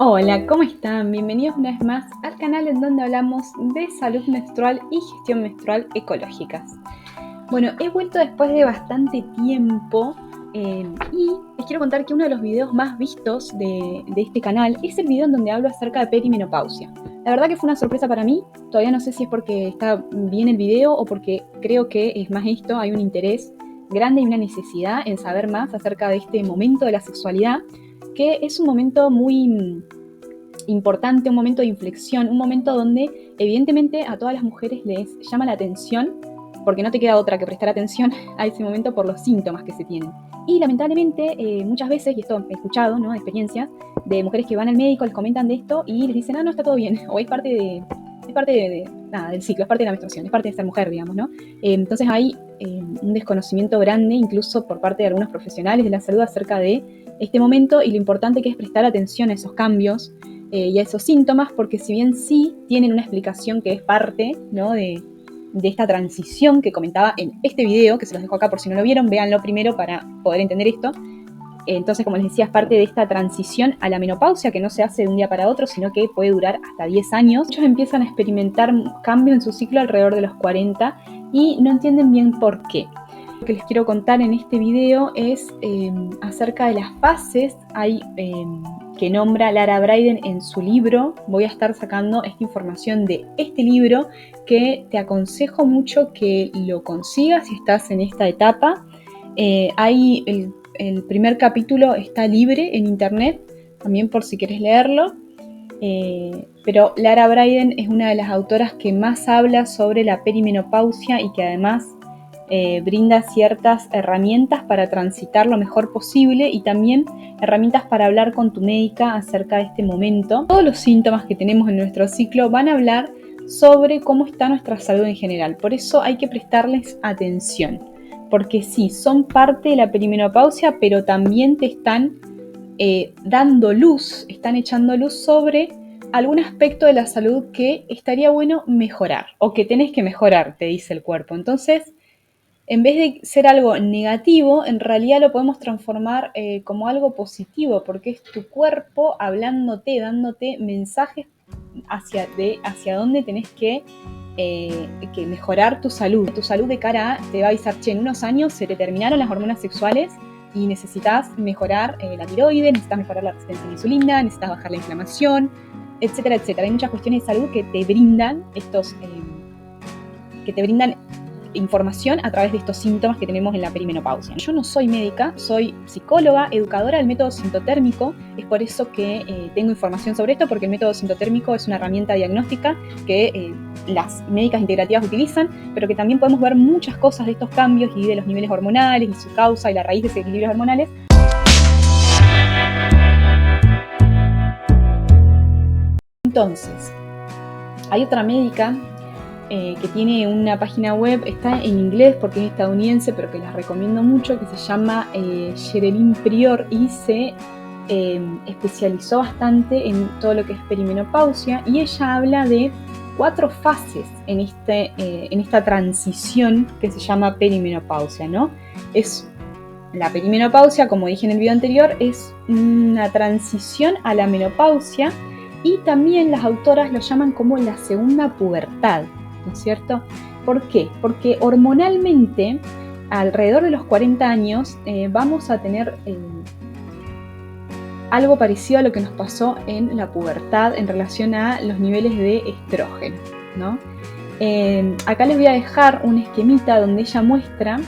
Hola, ¿cómo están? Bienvenidos una vez más al canal en donde hablamos de salud menstrual y gestión menstrual ecológicas. Bueno, he vuelto después de bastante tiempo y les quiero contar que uno de los videos más vistos de este canal es el video en donde hablo acerca de perimenopausia. La verdad que fue una sorpresa para mí, todavía no sé si es porque está bien el video o porque creo que es más esto, hay un interés grande y una necesidad en saber más acerca de este momento de la sexualidad, que es un momento muy importante, un momento de inflexión, un momento donde evidentemente a todas las mujeres les llama la atención, porque no te queda otra que prestar atención a ese momento por los síntomas que se tienen. Y lamentablemente muchas veces, y esto he escuchado, ¿no?, de experiencias de mujeres que van al médico, les comentan de esto y les dicen, no, está todo bien, o es parte nada, del ciclo, es parte de la menstruación, es parte de ser mujer, digamos, ¿no? Entonces hay un desconocimiento grande, incluso por parte de algunos profesionales de la salud, acerca de este momento y lo importante que es prestar atención a esos cambios y a esos síntomas, porque si bien sí tienen una explicación que es parte, ¿no?, de esta transición que comentaba en este video, que se los dejo acá por si no lo vieron, véanlo primero para poder entender esto. Entonces, como les decía, es parte de esta transición a la menopausia, que no se hace de un día para otro, sino que puede durar hasta 10 años. Muchos empiezan a experimentar cambios en su ciclo alrededor de los 40 y no entienden bien por qué. Lo que les quiero contar en este video es acerca de las fases que nombra Lara Briden en su libro. Voy a estar sacando esta información de este libro que te aconsejo mucho que lo consigas si estás en esta etapa. Hay el primer capítulo está libre en internet, también por si quieres leerlo. Pero Lara Briden es una de las autoras que más habla sobre la perimenopausia y que además brinda ciertas herramientas para transitar lo mejor posible y también herramientas para hablar con tu médica acerca de este momento. Todos los síntomas que tenemos en nuestro ciclo van a hablar sobre cómo está nuestra salud en general. Por eso hay que prestarles atención, porque sí, son parte de la perimenopausia, pero también te están dando luz, están echando luz sobre algún aspecto de la salud que estaría bueno mejorar o que tenés que mejorar, te dice el cuerpo. Entonces, en vez de ser algo negativo, en realidad lo podemos transformar como algo positivo, porque es tu cuerpo hablándote, dándote mensajes hacia dónde tenés que mejorar tu salud. Tu salud de cara a, te va a avisar, che, en unos años se te terminaron las hormonas sexuales y necesitas mejorar la tiroides, necesitas mejorar la resistencia a la insulina, necesitas bajar la inflamación, etcétera, etcétera. Hay muchas cuestiones de salud que te brindan información a través de estos síntomas que tenemos en la perimenopausia. Yo no soy médica, soy psicóloga, educadora del método sintotérmico, es por eso que tengo información sobre esto, porque el método sintotérmico es una herramienta diagnóstica que las médicas integrativas utilizan, pero que también podemos ver muchas cosas de estos cambios y de los niveles hormonales y su causa y la raíz de esos equilibrios hormonales. Entonces, hay otra médica que tiene una página web, está en inglés porque es estadounidense, pero que la recomiendo mucho, que se llama Sherilyn Prior y se especializó bastante en todo lo que es perimenopausia y ella habla de 4 fases en esta transición que se llama perimenopausia, ¿no? La perimenopausia, como dije en el video anterior, es una transición a la menopausia y también las autoras lo llaman como la segunda pubertad, ¿no es cierto? ¿Por qué? Porque hormonalmente, alrededor de los 40 años, vamos a tener algo parecido a lo que nos pasó en la pubertad en relación a los niveles de estrógeno, ¿no? Acá les voy a dejar un esquemita donde ella muestra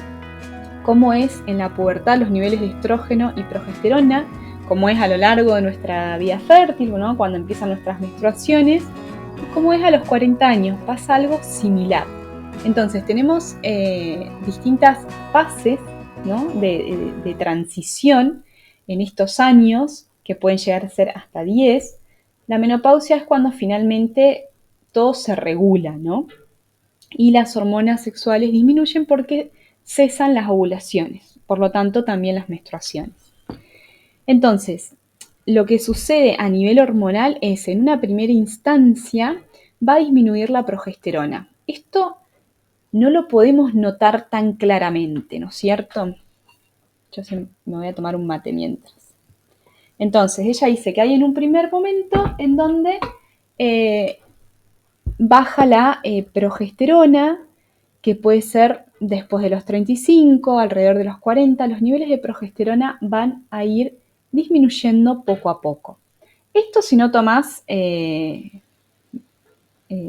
cómo es en la pubertad los niveles de estrógeno y progesterona, cómo es a lo largo de nuestra vida fértil, ¿no?, cuando empiezan nuestras menstruaciones, y cómo es a los 40 años, pasa algo similar. Entonces tenemos distintas fases, ¿no?, de transición en estos años, que pueden llegar a ser hasta 10. La menopausia es cuando finalmente todo se regula, ¿no?, y las hormonas sexuales disminuyen porque cesan las ovulaciones, por lo tanto también las menstruaciones. Entonces, lo que sucede a nivel hormonal es, en una primera instancia, va a disminuir la progesterona. Esto no lo podemos notar tan claramente, ¿no es cierto? Yo me voy a tomar un mate mientras. Entonces, ella dice que hay en un primer momento en donde baja la progesterona, que puede ser después de los 35, alrededor de los 40, los niveles de progesterona van a ir disminuyendo poco a poco. Esto si no tomás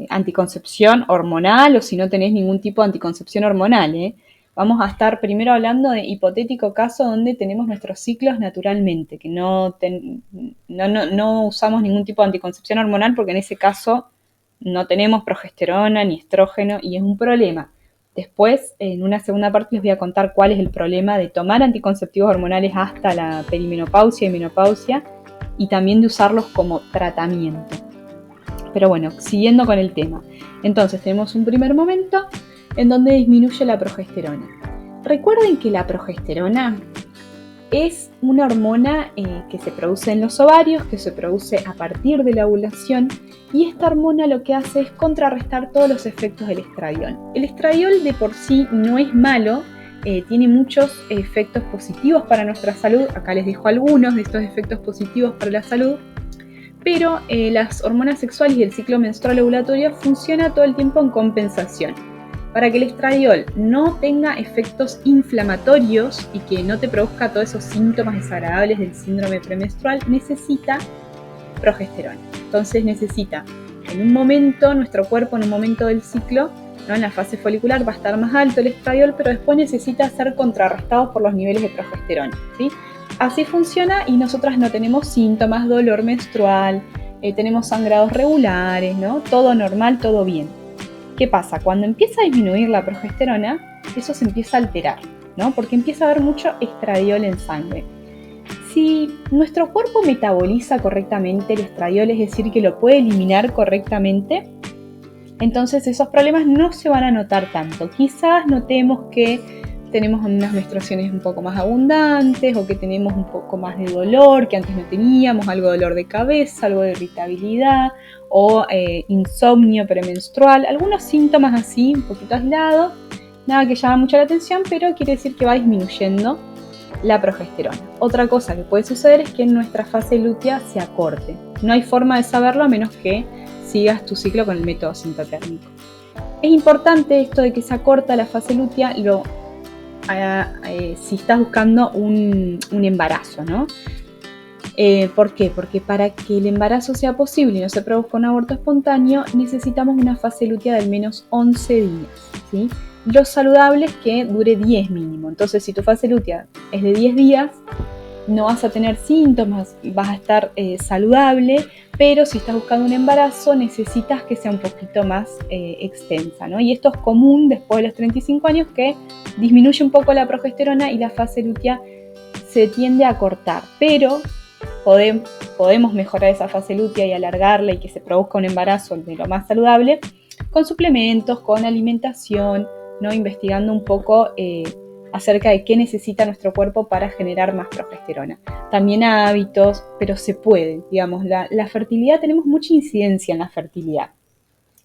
anticoncepción hormonal o si no tenés ningún tipo de anticoncepción hormonal. Vamos a estar primero hablando de hipotético caso donde tenemos nuestros ciclos naturalmente, que no usamos ningún tipo de anticoncepción hormonal porque en ese caso no tenemos progesterona ni estrógeno y es un problema. Después, en una segunda parte, les voy a contar cuál es el problema de tomar anticonceptivos hormonales hasta la perimenopausia y menopausia y también de usarlos como tratamiento. Pero bueno, siguiendo con el tema. Entonces tenemos un primer momento en donde disminuye la progesterona. Recuerden que la progesterona es una hormona que se produce en los ovarios, que se produce a partir de la ovulación, y esta hormona lo que hace es contrarrestar todos los efectos del estradiol. El estradiol de por sí no es malo, tiene muchos efectos positivos para nuestra salud. Acá les dejo algunos de estos efectos positivos para la salud. Pero las hormonas sexuales y el ciclo menstrual ovulatorio funciona todo el tiempo en compensación. Para que el estradiol no tenga efectos inflamatorios y que no te produzca todos esos síntomas desagradables del síndrome premenstrual, necesita progesterona. Entonces necesita, en un momento, nuestro cuerpo en un momento del ciclo, ¿no? En la fase folicular va a estar más alto el estradiol, pero después necesita ser contrarrestado por los niveles de progesterona, ¿sí? Así funciona y nosotras no tenemos síntomas, dolor menstrual, tenemos sangrados regulares, ¿no? Todo normal, todo bien. ¿Qué pasa? Cuando empieza a disminuir la progesterona, eso se empieza a alterar, ¿no? Porque empieza a haber mucho estradiol en sangre. Si nuestro cuerpo metaboliza correctamente el estradiol, es decir, que lo puede eliminar correctamente, entonces esos problemas no se van a notar tanto. Quizás notemos que tenemos unas menstruaciones un poco más abundantes o que tenemos un poco más de dolor que antes no teníamos, algo de dolor de cabeza, algo de irritabilidad o insomnio premenstrual, algunos síntomas así, un poquito aislados, nada que llama mucho la atención, pero quiere decir que va disminuyendo la progesterona. Otra cosa que puede suceder es que nuestra fase lútea se acorte. No hay forma de saberlo a menos que sigas tu ciclo con el método sintotérmico. Es importante esto de que se acorta la fase lútea, si estás buscando un embarazo, ¿no? ¿Por qué? Porque para que el embarazo sea posible y no se produzca un aborto espontáneo, necesitamos una fase lútea de al menos 11 días, ¿sí? Lo saludable es que dure 10 mínimo. Entonces, si tu fase lútea es de 10 días, no vas a tener síntomas, vas a estar saludable, pero si estás buscando un embarazo necesitas que sea un poquito más extensa, ¿no? Y esto es común después de los 35 años, que disminuye un poco la progesterona y la fase lútea se tiende a cortar, pero podemos mejorar esa fase lútea y alargarla y que se produzca un embarazo de lo más saludable con suplementos, con alimentación, ¿no? Investigando un poco acerca de qué necesita nuestro cuerpo para generar más progesterona. También hábitos, pero se puede, digamos, la fertilidad, tenemos mucha incidencia en la fertilidad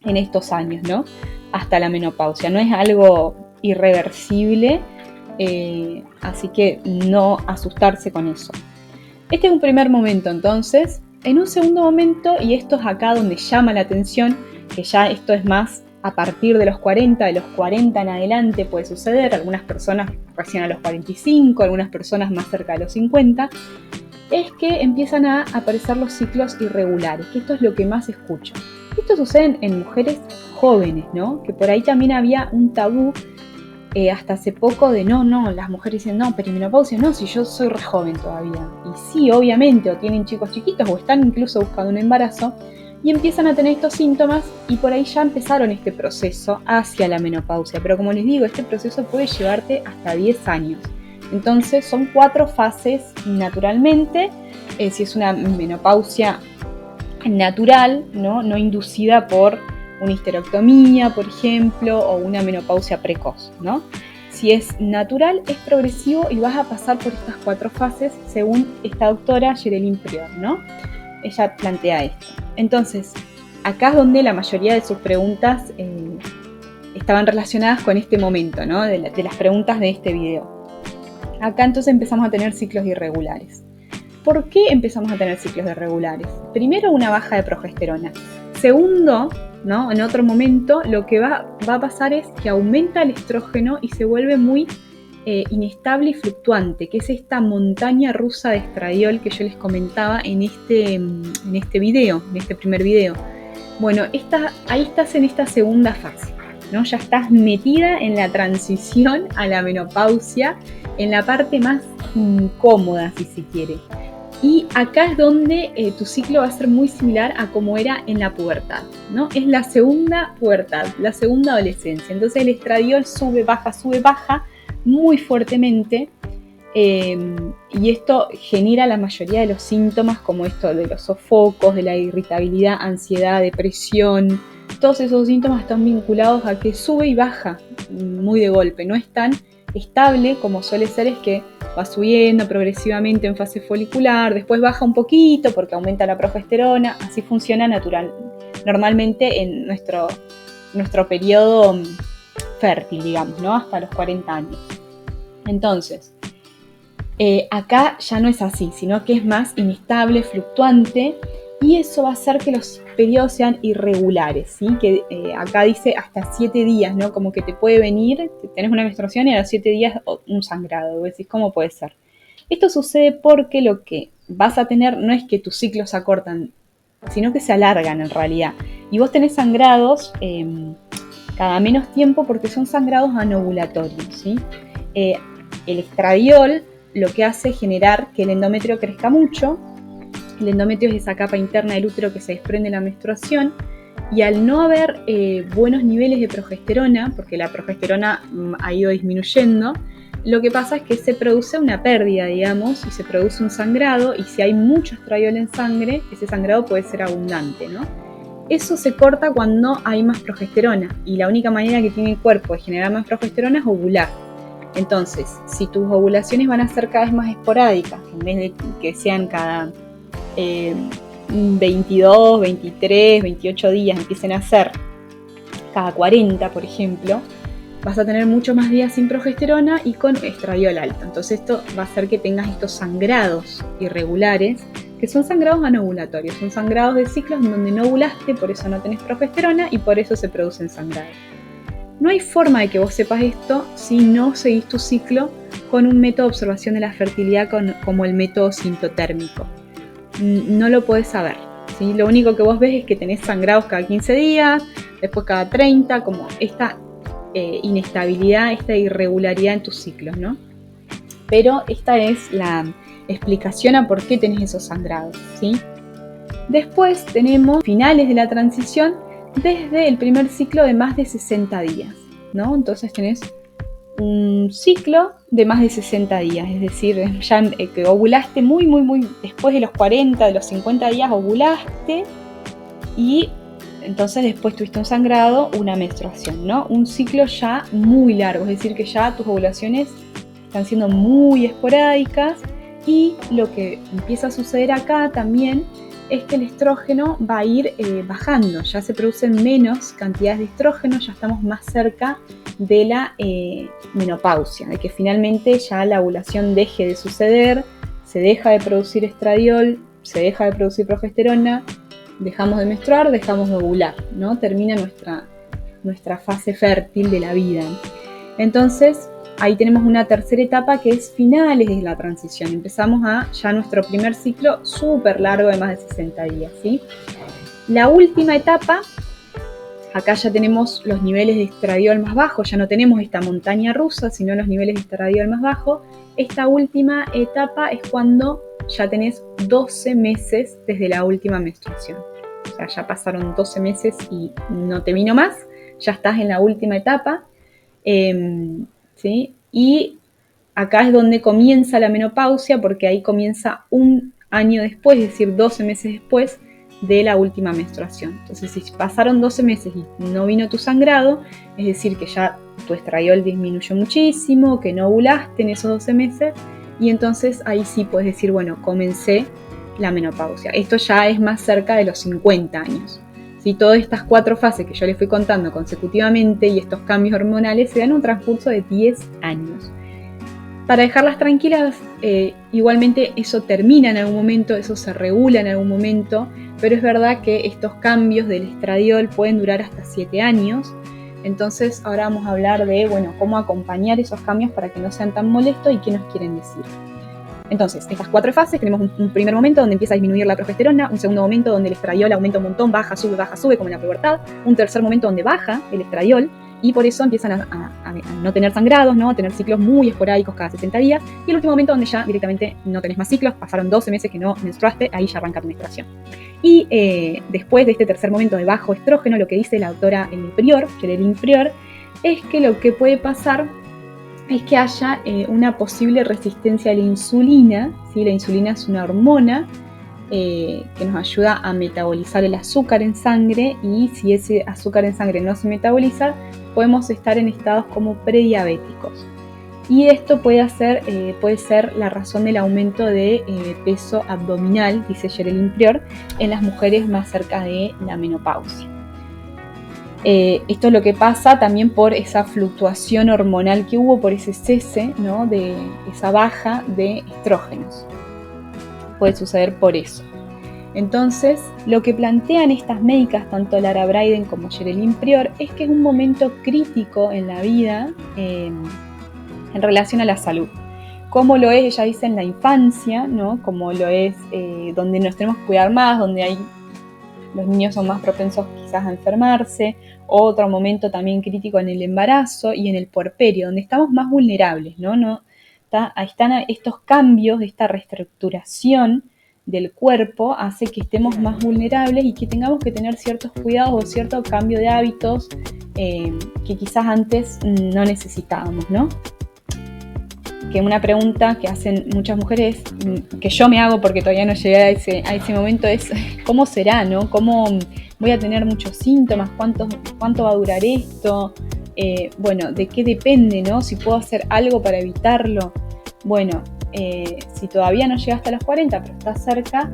en estos años, ¿no? Hasta la menopausia, no es algo irreversible, así que no asustarse con eso. Este es un primer momento, entonces. En un segundo momento, y esto es acá donde llama la atención, que ya esto es más a partir de los 40, de los 40 en adelante puede suceder, algunas personas recién a los 45, algunas personas más cerca de los 50, es que empiezan a aparecer los ciclos irregulares, que esto es lo que más escucho. Esto sucede en mujeres jóvenes, ¿no? Que por ahí también había un tabú hasta hace poco de no, las mujeres dicen no, perimenopausia, no, si yo soy re joven todavía. Y sí, obviamente, o tienen chicos chiquitos o están incluso buscando un embarazo y empiezan a tener estos síntomas y por ahí ya empezaron este proceso hacia la menopausia. Pero como les digo, este proceso puede llevarte hasta 10 años. Entonces son 4 fases naturalmente, si es una menopausia natural, no inducida por una histerectomía, por ejemplo, o una menopausia precoz, ¿no? Si es natural, es progresivo y vas a pasar por estas 4 fases según esta doctora Geraldine Prior, ¿no? Ella plantea esto. Entonces, acá es donde la mayoría de sus preguntas estaban relacionadas con este momento, ¿no? De las preguntas de este video. Acá entonces empezamos a tener ciclos irregulares. ¿por qué empezamos a tener ciclos irregulares? Primero, una baja de progesterona. Segundo, ¿no? En otro momento, lo que va a pasar es que aumenta el estrógeno y se vuelve muy inestable y fluctuante, que es esta montaña rusa de estradiol que yo les comentaba en este primer video. Bueno, ahí estás en esta segunda fase, ¿no? Ya estás metida en la transición a la menopausia, en la parte más incómoda, si se quiere. Y acá es donde tu ciclo va a ser muy similar a como era en la pubertad, ¿no? Es la segunda pubertad, la segunda adolescencia. Entonces el estradiol sube, baja muy fuertemente, y esto genera la mayoría de los síntomas, como esto de los sofocos, de la irritabilidad, ansiedad, depresión. Todos esos síntomas están vinculados a que sube y baja muy de golpe, no es tan estable como suele ser, es que va subiendo progresivamente en fase folicular, después baja un poquito porque aumenta la progesterona, así funciona normalmente en nuestro periodo fértil, digamos, ¿no? Hasta los 40 años. Entonces, acá ya no es así, sino que es más inestable, fluctuante, y eso va a hacer que los periodos sean irregulares, ¿sí? Que acá dice hasta 7 días, ¿no? Como que te puede venir, tenés una menstruación y a los 7 días un sangrado. Vos decís, ¿cómo puede ser? Esto sucede porque lo que vas a tener no es que tus ciclos se acortan, sino que se alargan en realidad. Y vos tenés sangrados cada menos tiempo porque son sangrados anovulatorios, ¿sí? El estradiol lo que hace es generar que el endometrio crezca mucho. El endometrio es esa capa interna del útero que se desprende en la menstruación, y al no haber buenos niveles de progesterona, porque la progesterona ha ido disminuyendo, lo que pasa es que se produce una pérdida, digamos, y se produce un sangrado, y si hay mucho estradiol en sangre, ese sangrado puede ser abundante, ¿no? Eso se corta cuando hay más progesterona, y la única manera que tiene el cuerpo de generar más progesterona es ovular. Entonces, si tus ovulaciones van a ser cada vez más esporádicas, en vez de que sean cada 22, 23, 28 días, empiecen a ser cada 40, por ejemplo, vas a tener muchos más días sin progesterona y con estradiol alto. Entonces esto va a hacer que tengas estos sangrados irregulares, que son sangrados anovulatorios, son sangrados de ciclos en donde no ovulaste, por eso no tenés progesterona y por eso se producen sangrados. No hay forma de que vos sepas esto si no seguís tu ciclo con un método de observación de la fertilidad como el método sintotérmico. No lo podés saber, ¿sí? Lo único que vos ves es que tenés sangrados cada 15 días, después cada 30, como esta inestabilidad, esta irregularidad en tus ciclos, ¿no? Pero esta es la explicación a por qué tenés esos sangrados, ¿sí? Después tenemos finales de la transición desde el primer ciclo de más de 60 días, ¿no? Entonces tenés un ciclo de más de 60 días, es decir, ya que ovulaste muy después de los 40, de los 50 días ovulaste, y entonces después tuviste un sangrado, una menstruación, ¿no? Un ciclo ya muy largo, es decir, que ya tus ovulaciones están siendo muy esporádicas, y lo que empieza a suceder acá también es que el estrógeno va a ir bajando, ya se producen menos cantidades de estrógeno, ya estamos más cerca de la menopausia, de que finalmente ya la ovulación deje de suceder, se deja de producir estradiol, se deja de producir progesterona, dejamos de menstruar, dejamos de ovular, ¿no? Termina nuestra fase fértil de la vida. Entonces, ahí tenemos una tercera etapa que es finales de la transición. Empezamos ya nuestro primer ciclo súper largo de más de 60 días, ¿sí? La última etapa, acá ya tenemos los niveles de estradiol más bajos, ya no tenemos esta montaña rusa, sino los niveles de estradiol más bajos. Esta última etapa es cuando ya tenés 12 meses desde la última menstruación. O sea, ya pasaron 12 meses y no te vino más, ya estás en la última etapa. ¿Sí? Y acá es donde comienza la menopausia, porque ahí comienza un año después, es decir, 12 meses después de la última menstruación. Entonces, si pasaron 12 meses y no vino tu sangrado, es decir, que ya tu estradiol disminuyó muchísimo, que no ovulaste en esos 12 meses, y entonces ahí sí puedes decir, bueno, comencé la menopausia. Esto ya es más cerca de los 50 años. ¿Sí? Todas estas 4 fases que yo les fui contando consecutivamente y estos cambios hormonales se dan un transcurso de 10 años. Para dejarlas tranquilas, igualmente eso termina en algún momento, eso se regula en algún momento, pero es verdad que estos cambios del estradiol pueden durar hasta 7 años. Entonces ahora vamos a hablar de, cómo acompañar esos cambios para que no sean tan molestos y qué nos quieren decir. Entonces, estas 4 fases, tenemos un primer momento donde empieza a disminuir la progesterona, un segundo momento donde el estradiol aumenta un montón, baja, sube, como en la pubertad, un tercer momento donde baja el estradiol, y por eso empiezan a no tener sangrados, ¿no? A tener ciclos muy esporádicos cada 60 días, y el último momento donde ya directamente no tenés más ciclos, pasaron 12 meses que no menstruaste, ahí ya arranca tu menstruación. Y después de este tercer momento de bajo estrógeno, lo que dice la doctora Prior, Sherilyn Prior, es que lo que puede pasar es que haya una posible resistencia a la insulina, ¿sí? La insulina es una hormona que nos ayuda a metabolizar el azúcar en sangre, y si ese azúcar en sangre no se metaboliza, podemos estar en estados como prediabéticos. Y esto puede ser la razón del aumento de peso abdominal, dice Sherilyn Prior, en las mujeres más cerca de la menopausia. Esto es lo que pasa también por esa fluctuación hormonal que hubo, por ese cese, ¿no? De esa baja de estrógenos. Puede suceder por eso. Entonces, lo que plantean estas médicas, tanto Lara Briden como Sherilyn Prior, es que es un momento crítico en la vida en relación a la salud. Como lo es, ella dice, en la infancia, ¿no? Como lo es donde nos tenemos que cuidar más, donde los niños son más propensos quizás a enfermarse. Otro momento también crítico en el embarazo y en el puerperio, donde estamos más vulnerables, ¿no? Están estos cambios, esta reestructuración del cuerpo hace que estemos más vulnerables y que tengamos que tener ciertos cuidados o cierto cambio de hábitos que quizás antes no necesitábamos, ¿no? Que una pregunta que hacen muchas mujeres, que yo me hago porque todavía no llegué a ese momento, es ¿cómo será, no? ¿Cómo voy a tener muchos síntomas? ¿Cuánto va a durar esto? ¿De qué depende, no? Si puedo hacer algo para evitarlo. Si todavía no llegaste a los 40, pero estás cerca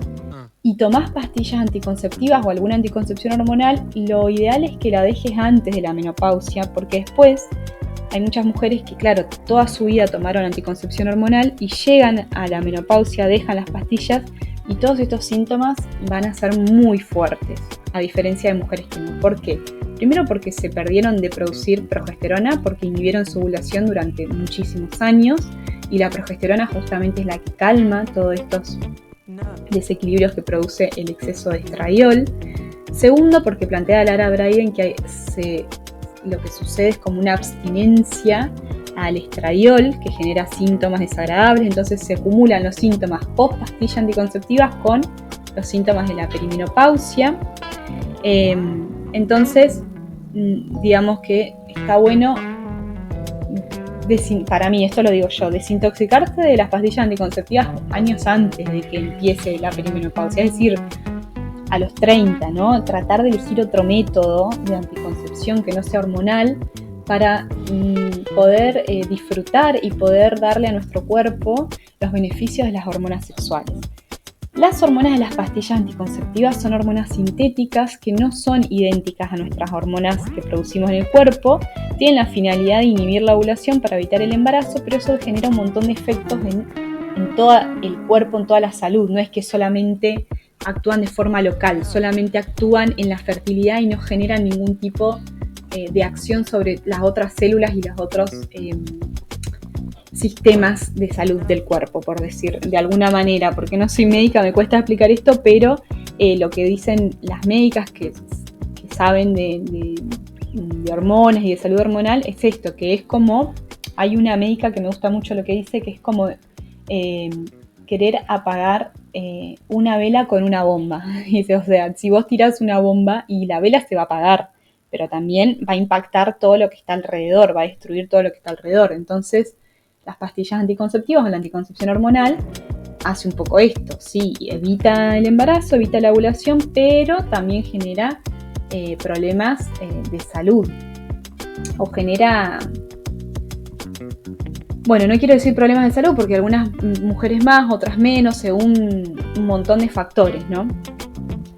y tomás pastillas anticonceptivas o alguna anticoncepción hormonal, lo ideal es que la dejes antes de la menopausia, porque después hay muchas mujeres que, claro, toda su vida tomaron anticoncepción hormonal y llegan a la menopausia, dejan las pastillas y todos estos síntomas van a ser muy fuertes, a diferencia de mujeres que no. ¿Por qué? Primero porque se perdieron de producir progesterona, porque inhibieron su ovulación durante muchísimos años, y la progesterona justamente es la que calma todos estos desequilibrios que produce el exceso de estradiol. Segundo, porque plantea Lara Briden que lo que sucede es como una abstinencia al estradiol que genera síntomas desagradables, entonces se acumulan los síntomas post pastillas anticonceptivas con los síntomas de la perimenopausia. Entonces, digamos que está bueno, para mí, esto lo digo yo, desintoxicarte de las pastillas anticonceptivas años antes de que empiece la perimenopausia, es decir, a los 30, ¿no? Tratar de elegir otro método de anticoncepción que no sea hormonal para poder disfrutar y poder darle a nuestro cuerpo los beneficios de las hormonas sexuales. Las hormonas de las pastillas anticonceptivas son hormonas sintéticas que no son idénticas a nuestras hormonas que producimos en el cuerpo. Tienen la finalidad de inhibir la ovulación para evitar el embarazo, pero eso genera un montón de efectos en todo el cuerpo, en toda la salud. No es que solamente actúan de forma local, solamente actúan en la fertilidad y no generan ningún tipo de acción sobre las otras células y los otros sistemas de salud del cuerpo, por decir de alguna manera, porque no soy médica, me cuesta explicar esto, pero lo que dicen las médicas que saben de hormonas y de salud hormonal es esto, que es como, hay una médica que me gusta mucho lo que dice, que es como querer apagar una vela con una bomba. O sea, si vos tirás una bomba y la vela se va a apagar, pero también va a impactar todo lo que está alrededor, va a destruir todo lo que está alrededor. Entonces, las pastillas anticonceptivas o la anticoncepción hormonal hace un poco esto, sí, evita el embarazo, evita la ovulación, pero también genera problemas de salud, o genera, no quiero decir problemas de salud, porque algunas mujeres más, otras menos, según un montón de factores, ¿no?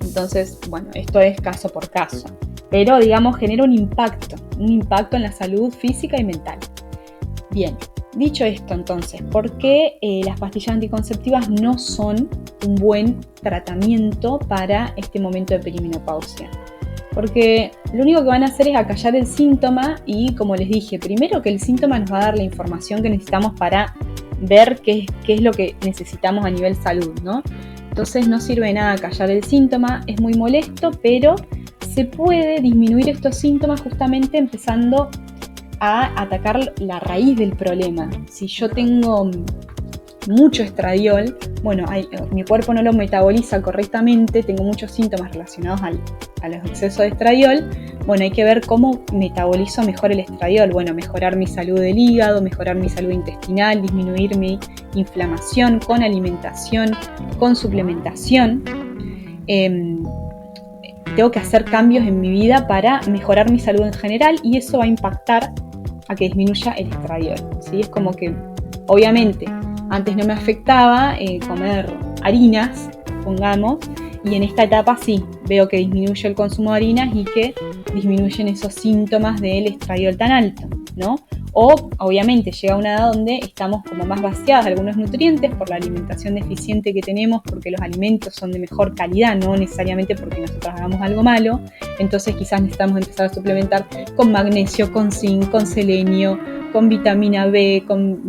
Entonces, esto es caso por caso, pero digamos genera un impacto en la salud física y mental. Bien. Dicho esto, entonces, ¿por qué las pastillas anticonceptivas no son un buen tratamiento para este momento de perimenopausia? Porque lo único que van a hacer es acallar el síntoma y, como les dije, primero que el síntoma nos va a dar la información que necesitamos para ver qué es lo que necesitamos a nivel salud, ¿no? Entonces no sirve de nada acallar el síntoma, es muy molesto, pero se puede disminuir estos síntomas justamente empezando a atacar la raíz del problema. Si yo tengo mucho estradiol, bueno, mi cuerpo no lo metaboliza correctamente, tengo muchos síntomas relacionados a los excesos de estradiol, bueno, hay que ver cómo metabolizo mejor el estradiol, bueno, mejorar mi salud del hígado, mejorar mi salud intestinal, disminuir mi inflamación con alimentación, con suplementación. Tengo que hacer cambios en mi vida para mejorar mi salud en general y eso va a impactar a que disminuya el estradiol, ¿sí? Es como que, obviamente, antes no me afectaba comer harinas, pongamos, y en esta etapa sí, veo que disminuye el consumo de harinas y que disminuyen esos síntomas del estradiol tan alto, ¿no? O, obviamente, llega una edad donde estamos como más vaciadas de algunos nutrientes por la alimentación deficiente que tenemos, porque los alimentos son de mejor calidad, no necesariamente porque nosotros hagamos algo malo. Entonces quizás necesitamos empezar a suplementar con magnesio, con zinc, con selenio, con vitamina B, con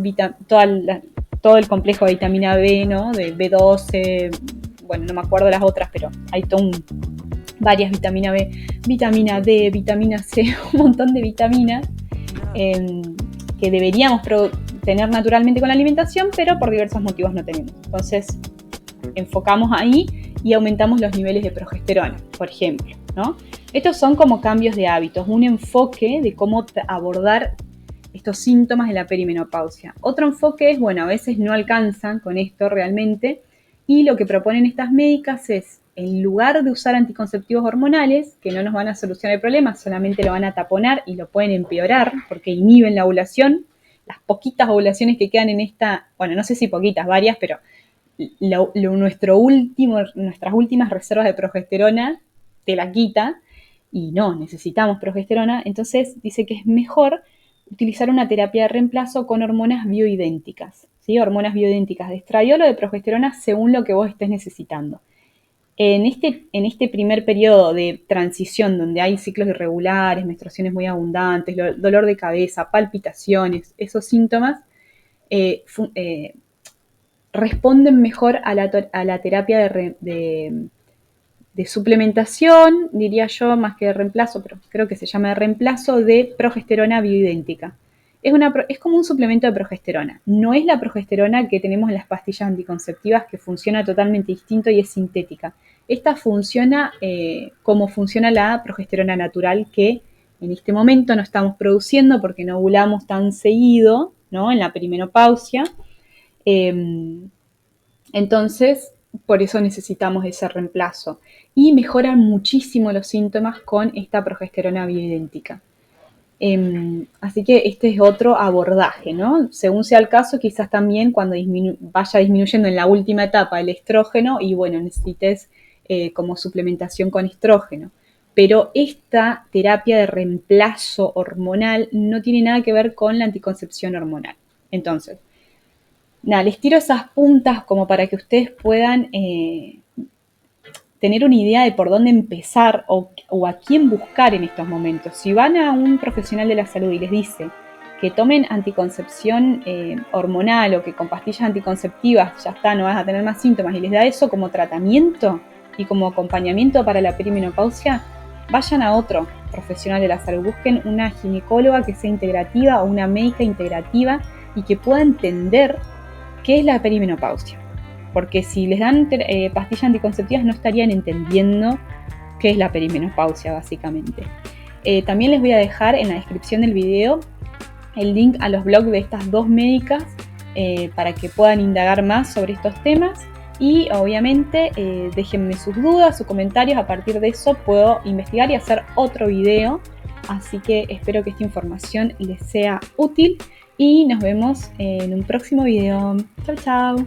todo el complejo de vitamina B, ¿no? De B12, bueno, no me acuerdo las otras, pero hay varias vitamina B, vitamina D, vitamina C, un montón de vitaminas que deberíamos tener naturalmente con la alimentación, pero por diversos motivos no tenemos. Entonces, enfocamos ahí y aumentamos los niveles de progesterona, por ejemplo, ¿no? Estos son como cambios de hábitos, un enfoque de cómo abordar estos síntomas de la perimenopausia. Otro enfoque es, bueno, a veces no alcanzan con esto realmente y lo que proponen estas médicas es, en lugar de usar anticonceptivos hormonales, que no nos van a solucionar el problema, solamente lo van a taponar y lo pueden empeorar porque inhiben la ovulación, las poquitas ovulaciones que quedan en esta, bueno, no sé si poquitas, varias, pero nuestras últimas reservas de progesterona te la quita y no, necesitamos progesterona, entonces dice que es mejor utilizar una terapia de reemplazo con hormonas bioidénticas, ¿sí? Hormonas bioidénticas de estradiol o de progesterona según lo que vos estés necesitando. En este primer periodo de transición donde hay ciclos irregulares, menstruaciones muy abundantes, dolor de cabeza, palpitaciones, esos síntomas responden mejor a la terapia de suplementación, diría yo, más que de reemplazo, pero creo que se llama de reemplazo de progesterona bioidéntica. Es como un suplemento de progesterona. No es la progesterona que tenemos en las pastillas anticonceptivas que funciona totalmente distinto y es sintética. Esta funciona como funciona la progesterona natural que en este momento no estamos produciendo porque no ovulamos tan seguido, ¿no? En la perimenopausia. Entonces, por eso necesitamos ese reemplazo. Y mejoran muchísimo los síntomas con esta progesterona bioidéntica. Así que este es otro abordaje, ¿no? Según sea el caso, quizás también cuando vaya disminuyendo en la última etapa el estrógeno y bueno, necesites como suplementación con estrógeno. Pero esta terapia de reemplazo hormonal no tiene nada que ver con la anticoncepción hormonal. Entonces, nada, les tiro esas puntas como para que ustedes puedan tener una idea de por dónde empezar o a quién buscar en estos momentos. Si van a un profesional de la salud y les dice que tomen anticoncepción hormonal o que con pastillas anticonceptivas ya está, no vas a tener más síntomas y les da eso como tratamiento y como acompañamiento para la perimenopausia, vayan a otro profesional de la salud. Busquen una ginecóloga que sea integrativa o una médica integrativa y que pueda entender qué es la perimenopausia. Porque si les dan pastillas anticonceptivas no estarían entendiendo qué es la perimenopausia, básicamente. También les voy a dejar en la descripción del video el link a los blogs de estas dos médicas para que puedan indagar más sobre estos temas. Y obviamente déjenme sus dudas, sus comentarios. A partir de eso puedo investigar y hacer otro video. Así que espero que esta información les sea útil y nos vemos en un próximo video. Chau, chau.